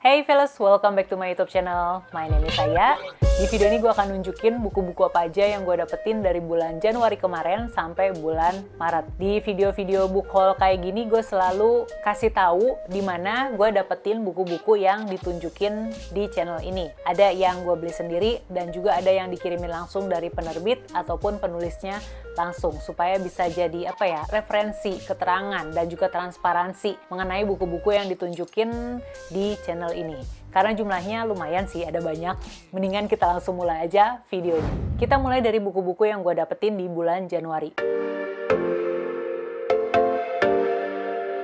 Hey fellas, welcome back to my YouTube channel. My name is Saya. Di video ini gue akan nunjukin buku-buku apa aja yang gue dapetin dari bulan Januari kemarin sampai bulan Maret. Di video-video book haul kayak gini gue selalu kasih tahu di mana gue dapetin buku-buku yang ditunjukin di channel ini. Ada yang gue beli sendiri dan juga ada yang dikirimin langsung dari penerbit ataupun penulisnya langsung supaya bisa jadi referensi, keterangan dan juga transparansi mengenai buku-buku yang ditunjukin di channel ini. Karena jumlahnya lumayan sih, ada banyak. Mendingan kita langsung mulai aja videonya. Kita mulai dari buku-buku yang gue dapetin di bulan Januari.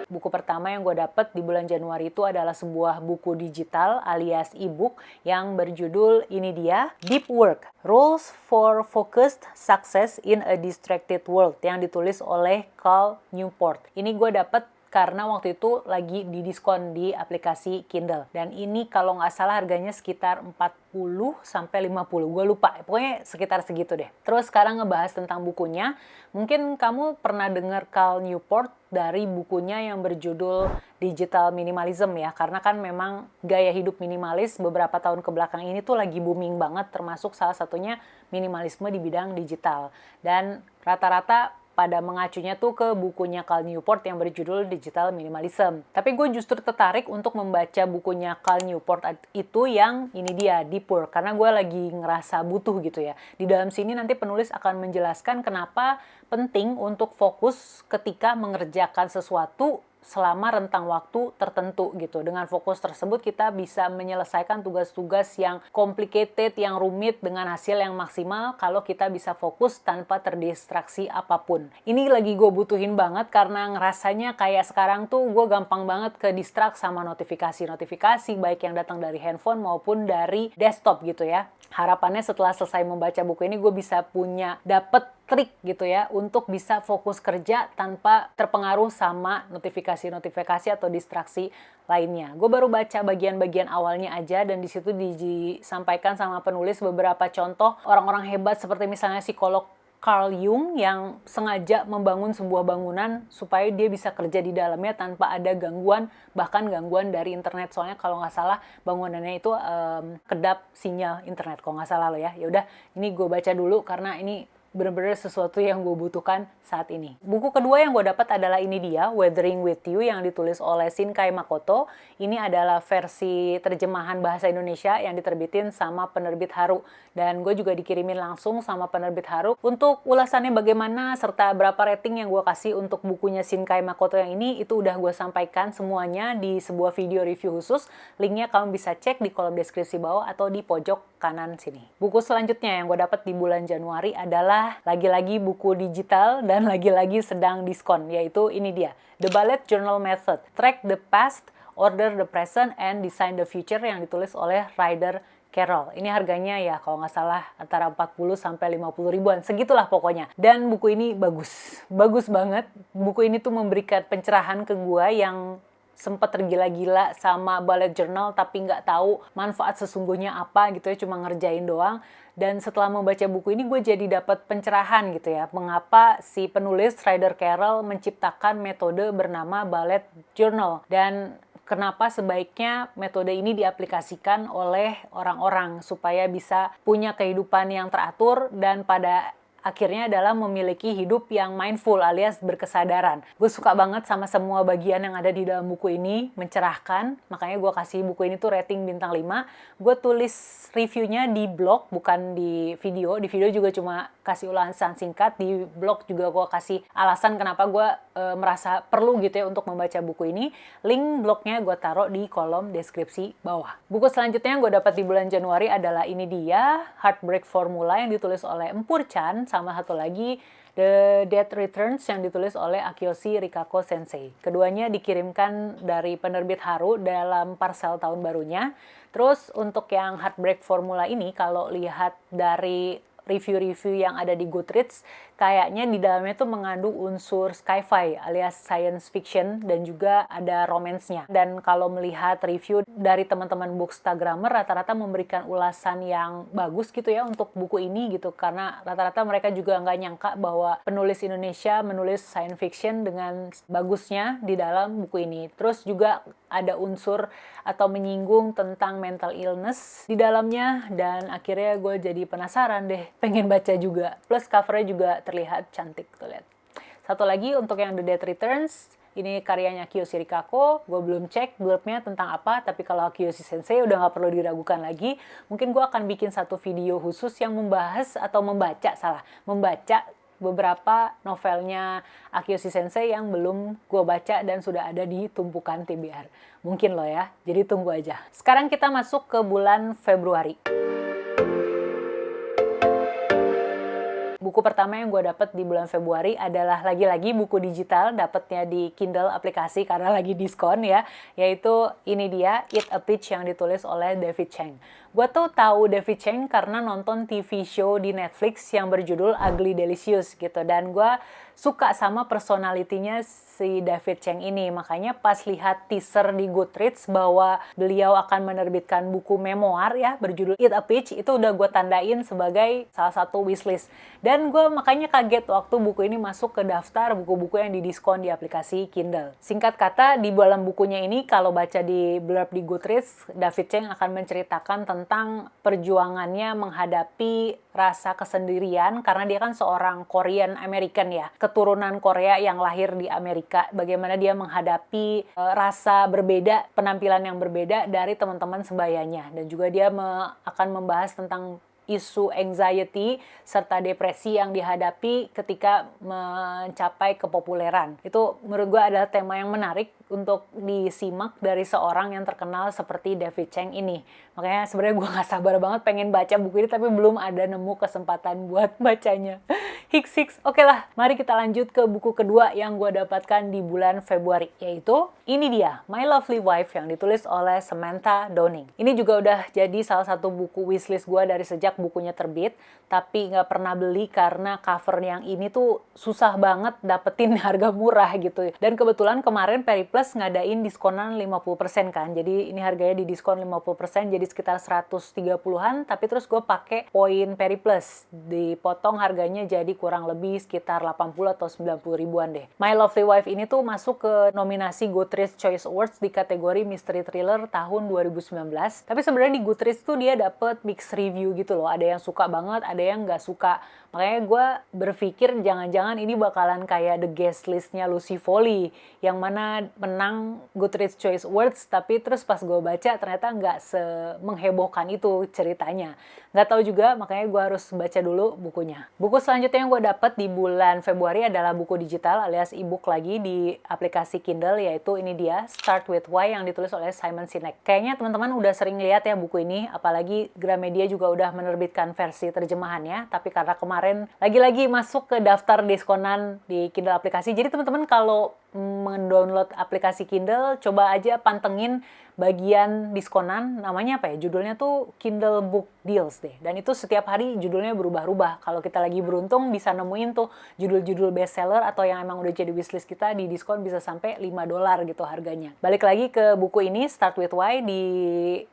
Buku pertama yang gue dapet di bulan Januari itu adalah sebuah buku digital alias e-book yang berjudul ini dia, Deep Work, Rules for Focused Success in a Distracted World yang ditulis oleh Cal Newport. Ini gue dapet karena waktu itu lagi di diskon di aplikasi Kindle. Dan ini kalau nggak salah harganya sekitar 40 sampai 50. Gue lupa, pokoknya sekitar segitu deh. Terus sekarang ngebahas tentang bukunya. Mungkin kamu pernah dengar Cal Newport dari bukunya yang berjudul Digital Minimalism ya. Karena kan memang gaya hidup minimalis beberapa tahun kebelakang ini tuh lagi booming banget. Termasuk salah satunya minimalisme di bidang digital. Dan rata-rata pada mengacunya tuh ke bukunya Cal Newport yang berjudul Digital Minimalism. Tapi gue justru tertarik untuk membaca bukunya Cal Newport itu yang ini dia, Deep Work. Karena gue lagi ngerasa butuh gitu ya. Di dalam sini nanti penulis akan menjelaskan kenapa penting untuk fokus ketika mengerjakan sesuatu selama rentang waktu tertentu gitu. Dengan fokus tersebut kita bisa menyelesaikan tugas-tugas yang complicated, yang rumit dengan hasil yang maksimal kalau kita bisa fokus tanpa terdistraksi apapun. Ini lagi gue butuhin banget karena ngerasanya kayak sekarang tuh gue gampang banget ke distract sama notifikasi-notifikasi baik yang datang dari handphone maupun dari desktop gitu ya. Harapannya setelah selesai membaca buku ini gue bisa dapet trik gitu ya untuk bisa fokus kerja tanpa terpengaruh sama notifikasi-notifikasi atau distraksi lainnya. Gue baru baca bagian-bagian awalnya aja dan di situ disampaikan sama penulis beberapa contoh orang-orang hebat seperti misalnya psikolog Carl Jung yang sengaja membangun sebuah bangunan supaya dia bisa kerja di dalamnya tanpa ada gangguan, bahkan gangguan dari internet. Soalnya kalau nggak salah bangunannya itu kedap sinyal internet kalau nggak salah loh ya. Ya udah, ini gue baca dulu karena ini benar-benar sesuatu yang gue butuhkan saat ini. Buku kedua yang gue dapat adalah ini dia, Weathering with You yang ditulis oleh Shinkai Makoto. Ini adalah versi terjemahan bahasa Indonesia yang diterbitin sama penerbit Haru. Dan gue juga dikirimin langsung sama penerbit Haru. Untuk ulasannya bagaimana serta berapa rating yang gue kasih untuk bukunya Shinkai Makoto yang ini, itu udah gue sampaikan semuanya di sebuah video review khusus. Linknya kamu bisa cek di kolom deskripsi bawah atau di pojok kanan sini. Buku selanjutnya yang gue dapat di bulan Januari adalah lagi-lagi buku digital dan lagi-lagi sedang diskon, yaitu ini dia, The Bullet Journal Method, Track the Past, Order the Present, and Design the Future yang ditulis oleh Ryder Carroll. Ini harganya ya kalau nggak salah antara 40 sampai 50 ribuan, segitulah pokoknya. Dan buku ini bagus banget. Buku ini tuh memberikan pencerahan ke gua yang sempat tergila-gila sama bullet journal tapi nggak tahu manfaat sesungguhnya apa gitu ya, cuma ngerjain doang. Dan setelah membaca buku ini gue jadi dapat pencerahan gitu ya, mengapa si penulis Ryder Carroll menciptakan metode bernama bullet journal dan kenapa sebaiknya metode ini diaplikasikan oleh orang-orang supaya bisa punya kehidupan yang teratur dan pada akhirnya adalah memiliki hidup yang mindful alias berkesadaran. Gue suka banget sama semua bagian yang ada di dalam buku ini, mencerahkan. Makanya gue kasih buku ini tuh rating bintang 5. Gue tulis reviewnya di blog, bukan di video. Di video juga cuma kasih ulasan singkat. Di blog juga gue kasih alasan kenapa gue merasa perlu gitu ya untuk membaca buku ini. Link blognya gue taruh di kolom deskripsi bawah. Buku selanjutnya yang gue dapat di bulan Januari adalah ini dia, Heartbreak Formula yang ditulis oleh Empur Chan. Sama satu lagi The Death Returns yang ditulis oleh Akiyoshi Rikako Sensei. Keduanya dikirimkan dari penerbit Haru dalam parsel tahun barunya. Terus untuk yang Heartbreak Formula ini kalau lihat dari review-review yang ada di Goodreads, kayaknya di dalamnya tuh mengandung unsur sci-fi alias science fiction dan juga ada romance-nya. Dan kalau melihat review dari teman-teman Bookstagrammer, rata-rata memberikan ulasan yang bagus gitu ya untuk buku ini gitu, karena rata-rata mereka juga nggak nyangka bahwa penulis Indonesia menulis science fiction dengan bagusnya di dalam buku ini. Terus juga ada unsur atau menyinggung tentang mental illness di dalamnya, dan akhirnya gue jadi penasaran deh, pengen baca juga. Plus covernya juga terlihat cantik tuh, lihat. Satu lagi untuk yang The Death Returns, ini karyanya Kiyoshi Rikako. Gue belum cek blurbnya tentang apa, tapi kalau Kiyoshi Sensei udah nggak perlu diragukan lagi. Mungkin gue akan bikin satu video khusus yang membahas atau membaca beberapa novelnya Kiyoshi Sensei yang belum gue baca dan sudah ada di tumpukan TBR. Mungkin loh ya, jadi tunggu aja. Sekarang kita masuk ke bulan Februari. Buku pertama yang gue dapet di bulan Februari adalah lagi-lagi buku digital, dapetnya di Kindle aplikasi karena lagi diskon ya, yaitu ini dia, Eat a Peach yang ditulis oleh David Chang. Gue tuh tahu David Chang karena nonton TV show di Netflix yang berjudul Ugly Delicious gitu, dan gue suka sama personalitinya si David Chang ini. Makanya pas lihat teaser di Goodreads bahwa beliau akan menerbitkan buku memoir ya berjudul Eat a Peach, itu udah gue tandain sebagai salah satu wishlist. Dan gue makanya kaget waktu buku ini masuk ke daftar buku-buku yang didiskon di aplikasi Kindle. Singkat kata, di dalam bukunya ini kalau baca di blurb di Goodreads, David Chang akan menceritakan tentang perjuangannya menghadapi rasa kesendirian karena dia kan seorang Korean American ya, keturunan Korea yang lahir di Amerika. Bagaimana dia menghadapi rasa berbeda, penampilan yang berbeda dari teman-teman sebayanya, dan juga dia akan membahas tentang isu anxiety serta depresi yang dihadapi ketika mencapai kepopuleran. Itu menurut gue adalah tema yang menarik untuk disimak dari seorang yang terkenal seperti David Chang ini. Makanya sebenarnya gue gak sabar banget pengen baca buku ini, tapi belum ada nemu kesempatan buat bacanya. Hiks. Oke lah, mari kita lanjut ke buku kedua yang gue dapatkan di bulan Februari, yaitu ini dia, My Lovely Wife yang ditulis oleh Samantha Downing. Ini juga udah jadi salah satu buku wishlist gue dari sejak bukunya terbit, tapi nggak pernah beli karena cover yang ini tuh susah banget dapetin harga murah gitu. Dan kebetulan kemarin Periplus ngadain diskonan 50% kan, jadi ini harganya di diskon 50%, jadi sekitar 130-an, tapi terus gue pakai poin Periplus, dipotong harganya jadi kurang lebih sekitar 80 atau 90 ribuan deh. My Lovely Wife ini tuh masuk ke nominasi Goodreads Choice Awards di kategori Mystery Thriller tahun 2019. Tapi sebenarnya di Goodreads tuh dia dapet mixed review gitu loh. Ada yang suka banget, ada yang nggak suka. Makanya gue berpikir jangan-jangan ini bakalan kayak the guest listnya Lucy Foley, yang mana menang Goodreads Choice Awards, tapi terus pas gue baca ternyata nggak menghebohkan itu ceritanya. Nggak tahu juga, makanya gue harus baca dulu bukunya. Buku selanjutnya yang gue dapet di bulan Februari adalah buku digital alias ebook lagi di aplikasi Kindle, yaitu ini dia, Start With Why yang ditulis oleh Simon Sinek. Kayaknya teman-teman udah sering lihat ya buku ini, apalagi Gramedia juga udah menerbitkan versi terjemahannya, tapi karena kemarin lagi-lagi masuk ke daftar diskonan di Kindle aplikasi, jadi teman-teman kalau mendownload aplikasi Kindle, coba aja pantengin bagian diskonan, namanya apa ya, judulnya tuh Kindle Book Deals deh, dan itu setiap hari judulnya berubah-ubah. Kalau kita lagi beruntung bisa nemuin tuh judul-judul bestseller atau yang emang udah jadi wishlist kita di diskon bisa sampai $5 gitu harganya. Balik lagi ke buku ini, Start With Why, di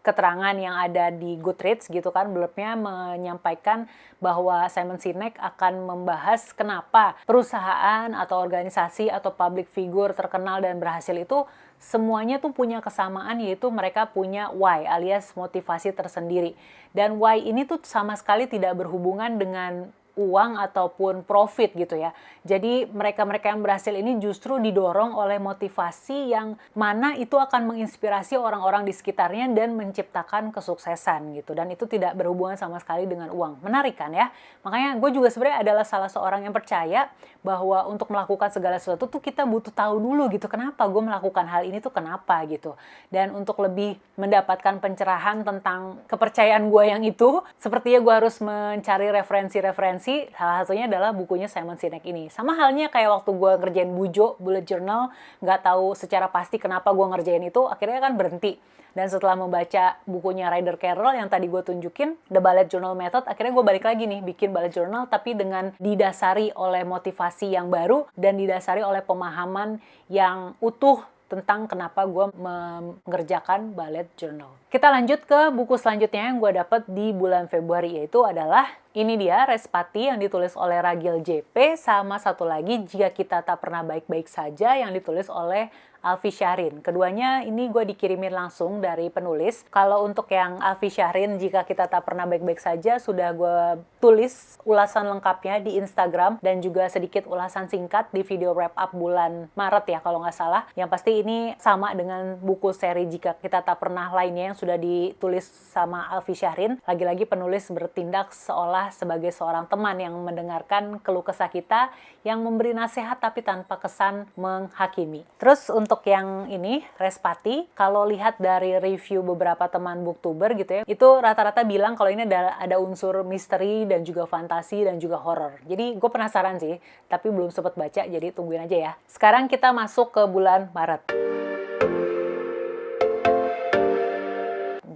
keterangan yang ada di Goodreads gitu kan, blurbnya menyampaikan bahwa Simon Sinek akan membahas kenapa perusahaan atau organisasi atau public figure terkenal dan berhasil itu semuanya tuh punya kesamaan, yaitu mereka punya why alias motivasi tersendiri. Dan why ini tuh sama sekali tidak berhubungan dengan uang ataupun profit gitu ya. Jadi mereka-mereka yang berhasil ini justru didorong oleh motivasi yang mana itu akan menginspirasi orang-orang di sekitarnya dan menciptakan kesuksesan gitu. Dan itu tidak berhubungan sama sekali dengan uang. Menarik kan ya? Makanya gue juga sebenarnya adalah salah seorang yang percaya bahwa untuk melakukan segala sesuatu tuh kita butuh tahu dulu gitu, kenapa gue melakukan hal ini tuh kenapa gitu. Dan untuk lebih mendapatkan pencerahan tentang kepercayaan gue yang itu, sepertinya gue harus mencari referensi-referensi inspirasi, salah satunya adalah bukunya Simon Sinek ini. Sama halnya kayak waktu gue ngerjain Bujo, bullet journal, nggak tahu secara pasti kenapa gue ngerjain itu, akhirnya kan berhenti. Dan setelah membaca bukunya Ryder Carroll yang tadi gue tunjukin, The Bullet Journal Method, akhirnya gue balik lagi nih, bikin bullet journal, tapi dengan didasari oleh motivasi yang baru, dan didasari oleh pemahaman yang utuh tentang kenapa gue mengerjakan bullet journal. Kita lanjut ke buku selanjutnya yang gue dapet di bulan Februari, yaitu adalah ini dia, Respati, yang ditulis oleh Ragil JP, sama satu lagi, Jika Kita Tak Pernah Baik-Baik Saja, yang ditulis oleh Alfi Syahrin. Keduanya ini gue dikirimin langsung dari penulis. Kalau untuk yang Alfi Syahrin, Jika Kita Tak Pernah Baik-Baik Saja, sudah gue tulis ulasan lengkapnya di Instagram, dan juga sedikit ulasan singkat di video wrap up bulan Maret ya kalau nggak salah. Yang pasti ini sama dengan buku seri Jika Kita Tak Pernah lainnya yang sudah ditulis sama Alfi Syahrin. Lagi-lagi penulis bertindak seolah sebagai seorang teman yang mendengarkan keluh kesah kita, yang memberi nasihat tapi tanpa kesan menghakimi. Terus untuk yang ini, Respati, kalau lihat dari review beberapa teman booktuber gitu ya, itu rata-rata bilang kalau ini ada unsur misteri dan juga fantasi dan juga horor. Jadi gue penasaran sih, tapi belum sempat baca, jadi tungguin aja ya. Sekarang kita masuk ke bulan Maret.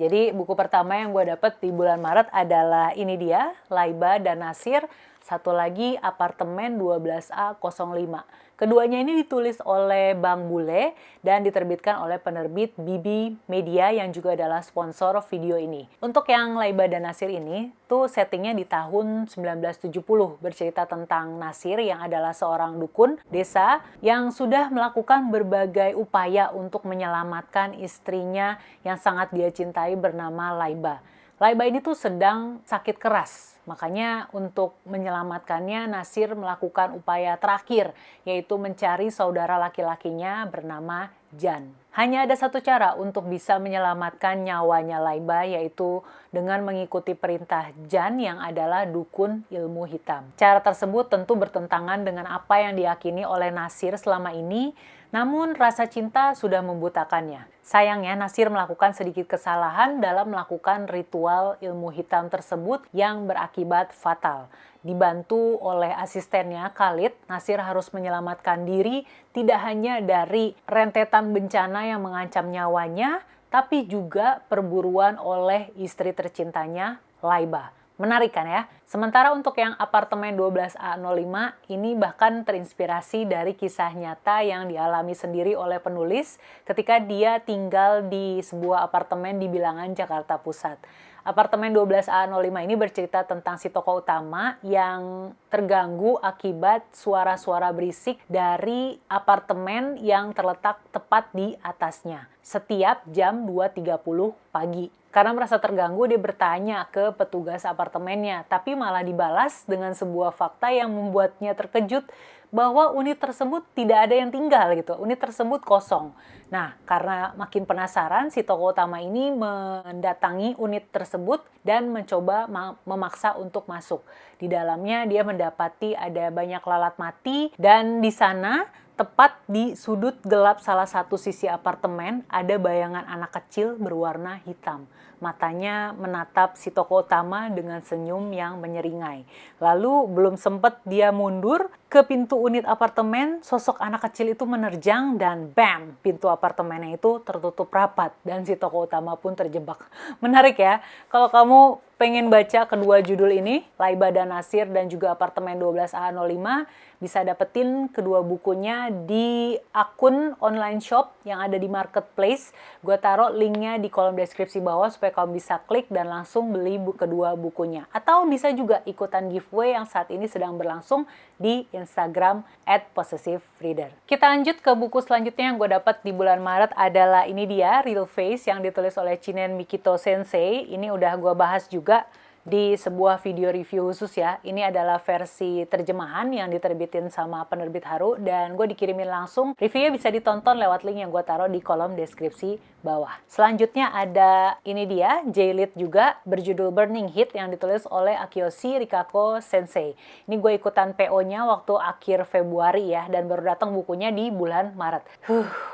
Jadi buku pertama yang gue dapet di bulan Maret adalah ini dia, Laiba dan Nasir, satu lagi Apartemen 12A05. Keduanya ini ditulis oleh Bang Bule dan diterbitkan oleh penerbit Bibi Media yang juga adalah sponsor video ini. Untuk yang Laiba dan Nasir ini, tuh settingnya di tahun 1970, bercerita tentang Nasir yang adalah seorang dukun desa yang sudah melakukan berbagai upaya untuk menyelamatkan istrinya yang sangat dia cintai bernama Laiba. Laiba ini tuh sedang sakit keras, makanya untuk menyelamatkannya Nasir melakukan upaya terakhir, yaitu mencari saudara laki-lakinya bernama Jan. Hanya ada satu cara untuk bisa menyelamatkan nyawanya Laiba, yaitu dengan mengikuti perintah Jan yang adalah dukun ilmu hitam. Cara tersebut tentu bertentangan dengan apa yang diyakini oleh Nasir selama ini, namun rasa cinta sudah membutakannya. Sayangnya Nasir melakukan sedikit kesalahan dalam melakukan ritual ilmu hitam tersebut yang berakibat fatal. Dibantu oleh asistennya Khalid, Nasir harus menyelamatkan diri tidak hanya dari rentetan bencana yang mengancam nyawanya, tapi juga perburuan oleh istri tercintanya, Laiba. Menarik kan ya? Sementara untuk yang Apartemen 12A05 ini bahkan terinspirasi dari kisah nyata yang dialami sendiri oleh penulis ketika dia tinggal di sebuah apartemen di Bilangan, Jakarta Pusat. Apartemen 12A05 ini bercerita tentang si tokoh utama yang terganggu akibat suara-suara berisik dari apartemen yang terletak tepat di atasnya setiap jam 2.30 pagi. Karena merasa terganggu, dia bertanya ke petugas apartemennya, tapi malah dibalas dengan sebuah fakta yang membuatnya terkejut bahwa unit tersebut tidak ada yang tinggal gitu. Unit tersebut kosong. Nah, karena makin penasaran, si tokoh utama ini mendatangi unit tersebut dan mencoba memaksa untuk masuk. Di dalamnya dia mendapati ada banyak lalat mati, dan di sana tepat di sudut gelap salah satu sisi apartemen ada bayangan anak kecil berwarna hitam. Matanya menatap si tokoh utama dengan senyum yang menyeringai. Lalu belum sempat dia mundur ke pintu unit apartemen, sosok anak kecil itu menerjang dan bam, pintu apartemennya itu tertutup rapat dan si tokoh utama pun terjebak. Menarik ya, kalau kamu pengen baca kedua judul ini, Laiba dan Nasir dan juga Apartemen 12A05, bisa dapetin kedua bukunya di akun online shop yang ada di marketplace. Gue taruh linknya di kolom deskripsi bawah supaya kamu bisa klik dan langsung beli kedua bukunya. Atau bisa juga ikutan giveaway yang saat ini sedang berlangsung di Instagram @possessivereader. Kita lanjut ke buku selanjutnya yang gue dapat di bulan Maret adalah ini dia, Real Face yang ditulis oleh Chinen Mikito Sensei. Ini udah gue bahas juga di sebuah video review khusus ya. Ini adalah versi terjemahan yang diterbitin sama penerbit Haru dan gue dikirimin langsung. Reviewnya bisa ditonton lewat link yang gue taruh di kolom deskripsi bawah. Selanjutnya ada ini dia, J-Lit juga, berjudul Burning Heat yang ditulis oleh Akiyoshi Rikako Sensei. Ini gue ikutan PO-nya waktu akhir Februari ya, dan baru datang bukunya di bulan Maret.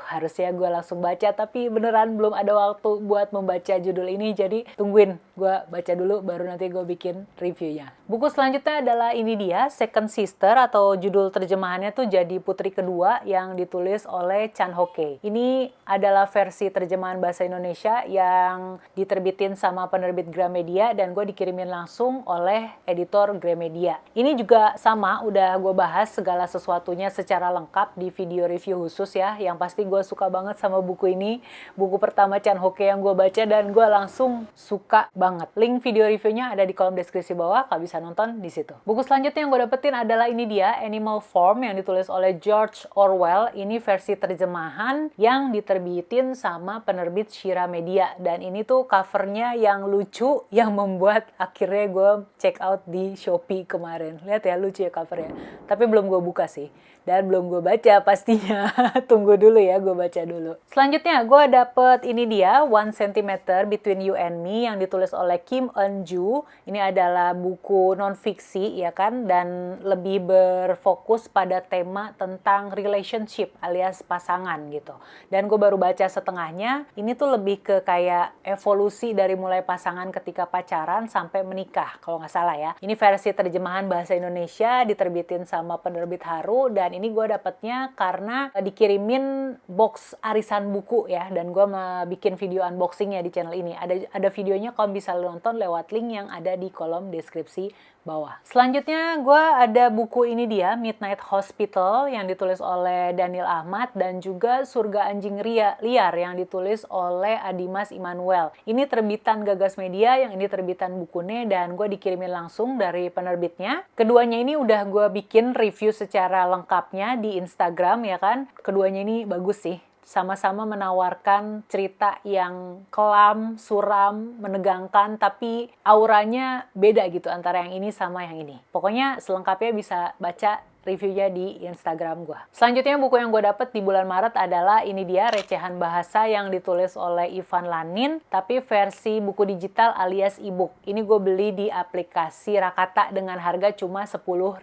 Harusnya gue langsung baca, tapi beneran belum ada waktu buat membaca judul ini, jadi tungguin gue baca dulu baru nanti nanti gue bikin reviewnya. Buku selanjutnya adalah ini dia, Second Sister, atau judul terjemahannya tuh Jadi Putri Kedua, yang ditulis oleh Chan Ho Kei. Ini adalah versi terjemahan bahasa Indonesia yang diterbitin sama penerbit Gramedia dan gue dikirimin langsung oleh editor Gramedia. Ini juga sama, udah gue bahas segala sesuatunya secara lengkap di video review khusus ya. Yang pasti gue suka banget sama buku ini. Buku pertama Chan Ho Kei yang gue baca dan gue langsung suka banget. Link video reviewnya ada di kolom deskripsi bawah, kalian bisa nonton di situ. Buku selanjutnya yang gue dapetin adalah ini dia, Animal Farm, yang ditulis oleh George Orwell. Ini versi terjemahan yang diterbitin sama penerbit Shira Media. Dan ini tuh covernya yang lucu, yang membuat akhirnya gue check out di Shopee kemarin. Lihat ya, lucu ya covernya. Tapi belum gue buka sih. Dan belum gue baca pastinya. Tunggu dulu ya, gue baca dulu. Selanjutnya gue dapet ini dia, 1 cm Between You and Me, yang ditulis oleh Kim Eun-ju. Ini adalah buku non-fiksi ya kan, dan lebih berfokus pada tema tentang relationship alias pasangan gitu. Dan gue baru baca setengahnya. Ini tuh lebih ke kayak evolusi dari mulai pasangan ketika pacaran sampai menikah kalau nggak salah ya. Ini versi terjemahan bahasa Indonesia, diterbitin sama penerbit Haru, dan ini gue dapetnya karena dikirimin box arisan buku ya, dan gue mau bikin video unboxingnya di channel ini. Ada videonya, kalian bisa nonton lewat link yang ada di kolom deskripsi bawah. Selanjutnya gue ada buku ini dia, Midnight Hospital, yang ditulis oleh Daniel Ahmad, dan juga Surga Anjing Liar yang ditulis oleh Adimas Immanuel. Ini terbitan Gagas Media, yang ini terbitan Bukune, dan gue dikirimin langsung dari penerbitnya. Keduanya ini udah gue bikin review secara lengkapnya di Instagram ya kan. Keduanya ini bagus sih. Sama-sama menawarkan cerita yang kelam, suram, menegangkan, tapi auranya beda gitu antara yang ini sama yang ini. Pokoknya selengkapnya bisa baca reviewnya di Instagram gue. Selanjutnya buku yang gue dapet di bulan Maret adalah ini dia, Recehan Bahasa, yang ditulis oleh Ivan Lanin, tapi versi buku digital alias ebook. Ini gue beli di aplikasi Rakata dengan harga cuma 10.000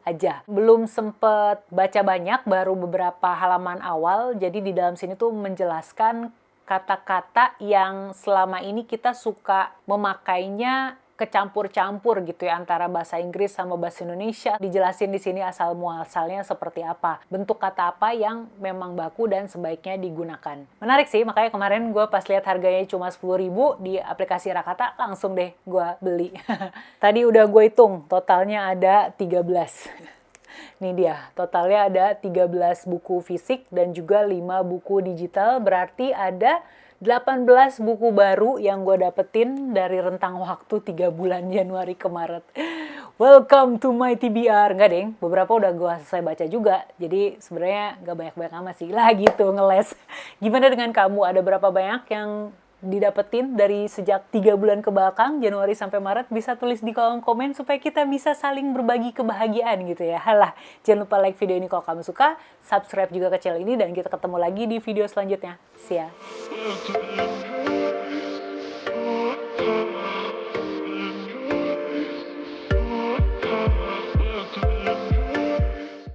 aja. Belum sempet baca banyak, baru beberapa halaman awal, jadi di dalam sini tuh menjelaskan kata-kata yang selama ini kita suka memakainya kecampur-campur gitu ya, antara bahasa Inggris sama bahasa Indonesia. Dijelasin di sini asal muasalnya seperti apa, bentuk kata apa yang memang baku dan sebaiknya digunakan. Menarik sih, makanya kemarin gue pas lihat harganya cuma 10.000 di aplikasi Rakata, langsung deh gue beli. Tadi udah gue hitung, totalnya ada 13. Ini dia, totalnya ada 13 buku fisik dan juga 5 buku digital, berarti ada 18 buku baru yang gue dapetin dari rentang waktu 3 bulan Januari ke Maret. Welcome to my TBR. Enggak deng, beberapa udah gue selesai baca juga. Jadi sebenarnya gak banyak-banyak amat sih. Lah gitu, ngeles. Gimana dengan kamu? Ada berapa banyak yang didapetin dari sejak 3 bulan ke belakang, Januari sampai Maret? Bisa tulis di kolom komen supaya kita bisa saling berbagi kebahagiaan gitu ya. Halah, jangan lupa like video ini kalau kamu suka, subscribe juga ke channel ini, dan kita ketemu lagi di video selanjutnya. See ya.